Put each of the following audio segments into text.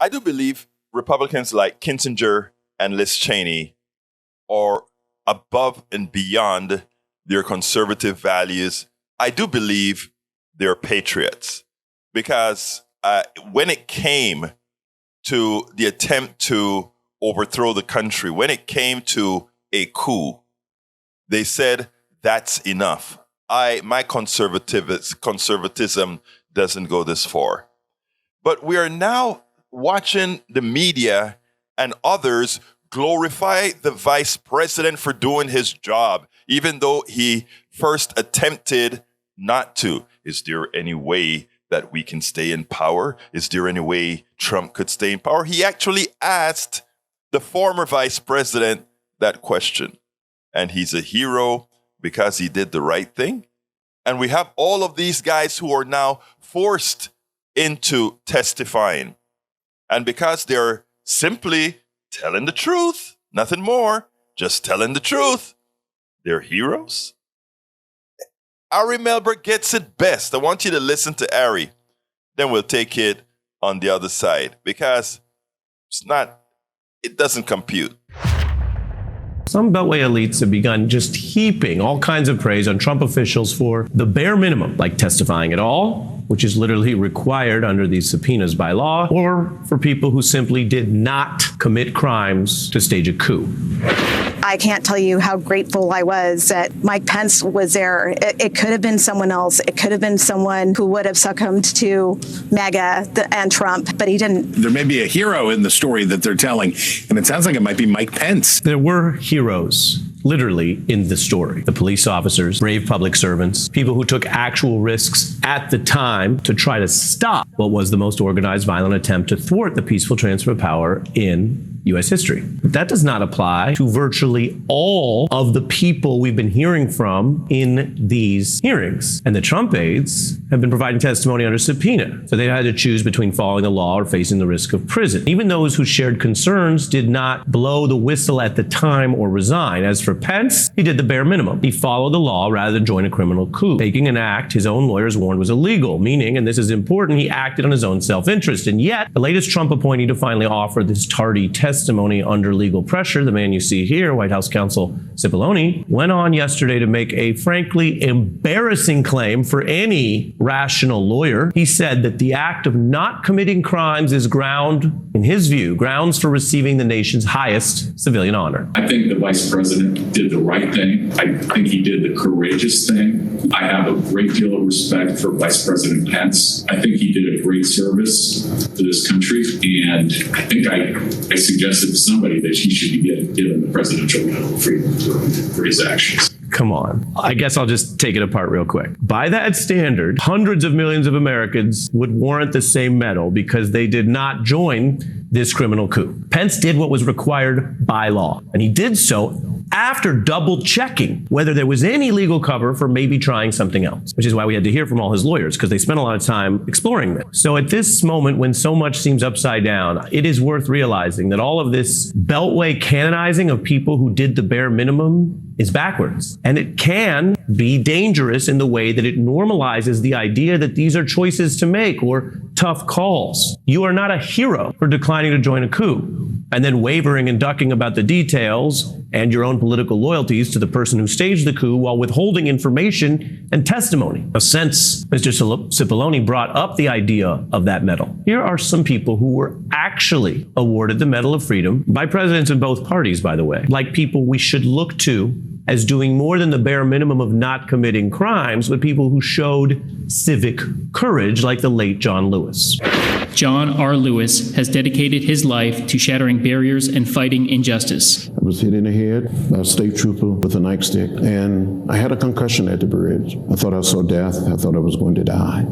I do believe Republicans like Kissinger and Liz Cheney are above and beyond their conservative values. I do believe they're patriots because when it came to the attempt to overthrow the country, when it came to a coup, they said, that's enough. My conservatism doesn't go this far. But we are now watching the media and others glorify the vice president for doing his job, even though he first attempted not to. Is there any way that we can stay in power? Is there any way Trump could stay in power? He actually asked the former vice president that question. And he's a hero because he did the right thing. And we have all of these guys who are now forced into testifying. And because they're simply telling the truth, nothing more, just telling the truth, they're heroes. Ari Melber gets it best. I want you to listen to Ari. Then we'll take it on the other side because it doesn't compute. Some Beltway elites have begun just heaping all kinds of praise on Trump officials for the bare minimum, like testifying at all, which is literally required under these subpoenas by law, or for people who simply did not commit crimes to stage a coup. I can't tell you how grateful I was that Mike Pence was there. It could have been someone else. It could have been someone who would have succumbed to MAGA and Trump, but he didn't. There may be a hero in the story that they're telling, and it sounds like it might be Mike Pence. There were heroes, literally, in the story. The police officers, brave public servants, people who took actual risks at the time to try to stop what was the most organized violent attempt to thwart the peaceful transfer of power in U.S. history. But that does not apply to virtually all of the people we've been hearing from in these hearings. And the Trump aides have been providing testimony under subpoena. So they had to choose between following the law or facing the risk of prison. Even those who shared concerns did not blow the whistle at the time or resign. As for Pence, he did the bare minimum. He followed the law rather than join a criminal coup, taking an act his own lawyers warned was illegal, meaning, and this is important, he acted on his own self-interest. And yet, the latest Trump appointee to finally offer this tardy testimony under legal pressure, the man you see here, White House counsel Cipollone, went on yesterday to make a frankly embarrassing claim for any rational lawyer. He said that the act of not committing crimes is in his view, grounds for receiving the nation's highest civilian honor. I think the vice president did the right thing. I think he did the courageous thing. I have a great deal of respect for Vice President Pence. I think he did a great service to this country. And I think I suggested to somebody that he should be given the Presidential Medal of Freedom for his actions. Come on. I guess I'll just take it apart real quick. By that standard, hundreds of millions of Americans would warrant the same medal because they did not join this criminal coup. Pence did what was required by law, and he did so after double checking whether there was any legal cover for maybe trying something else, which is why we had to hear from all his lawyers, because they spent a lot of time exploring this. So at this moment, when so much seems upside down, it is worth realizing that all of this Beltway canonizing of people who did the bare minimum is backwards. And it can be dangerous in the way that it normalizes the idea that these are choices to make or tough calls. You are not a hero for declining to join a coup and then wavering and ducking about the details and your own political loyalties to the person who staged the coup while withholding information and testimony. Now, since Mr. Cipollone brought up the idea of that medal, here are some people who were actually awarded the Medal of Freedom by presidents in both parties, by the way, like people we should look to as doing more than the bare minimum of not committing crimes, but people who showed civic courage, like the late John Lewis. John R. Lewis has dedicated his life to shattering barriers and fighting injustice. I was hit in the head by a state trooper with a nightstick, and I had a concussion at the bridge. I thought I saw death. I thought I was going to die.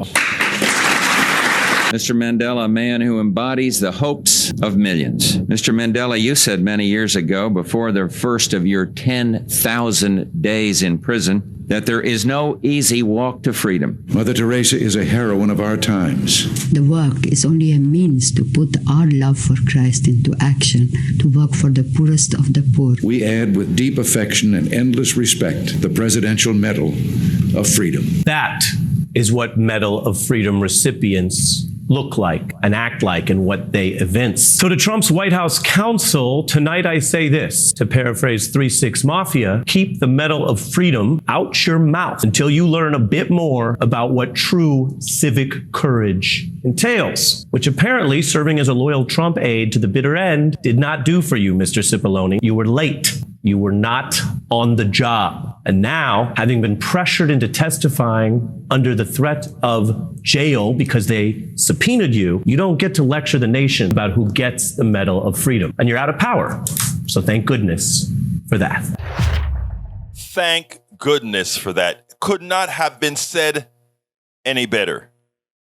Mr. Mandela, a man who embodies the hopes of millions. Mr. Mandela, you said many years ago, before the first of your 10,000 days in prison, that there is no easy walk to freedom. Mother Teresa is a heroine of our times. The work is only a means to put our love for Christ into action, to work for the poorest of the poor. We add with deep affection and endless respect the Presidential Medal of Freedom. That is what Medal of Freedom recipients look like and act like and what they evince. So to Trump's White House counsel, tonight I say this, to paraphrase 3-6 Mafia, keep the medal of freedom out your mouth until you learn a bit more about what true civic courage entails, which apparently serving as a loyal Trump aide to the bitter end did not do for you, Mr. Cipollone. You were late. You were not on the job. And now, having been pressured into testifying under the threat of jail because they subpoenaed you, you don't get to lecture the nation about who gets the Medal of Freedom. And you're out of power. So thank goodness for that. Thank goodness for that. Could not have been said any better.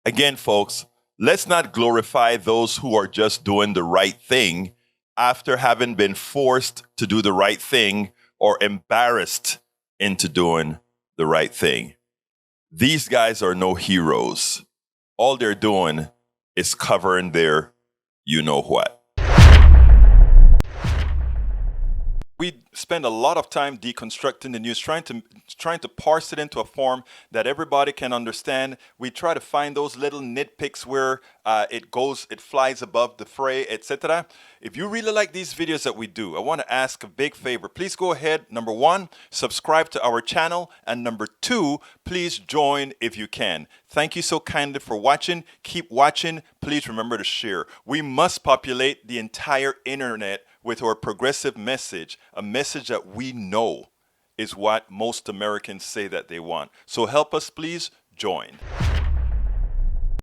Again, folks, let's not glorify those who are just doing the right thing after having been forced to do the right thing or embarrassed into doing the right thing. These guys are no heroes. All they're doing is covering their you-know-what. We spend a lot of time deconstructing the news, trying to parse it into a form that everybody can understand. We try to find those little nitpicks where it flies above the fray, etc. If you really like these videos that we do, I want to ask a big favor. Please go ahead, number 1, subscribe to our channel, and number 2, please join if you can. Thank you so kindly for watching. Keep watching. Please remember to share. We must populate the entire internet with our progressive message, a message that we know is what most Americans say that they want. So help us, please join.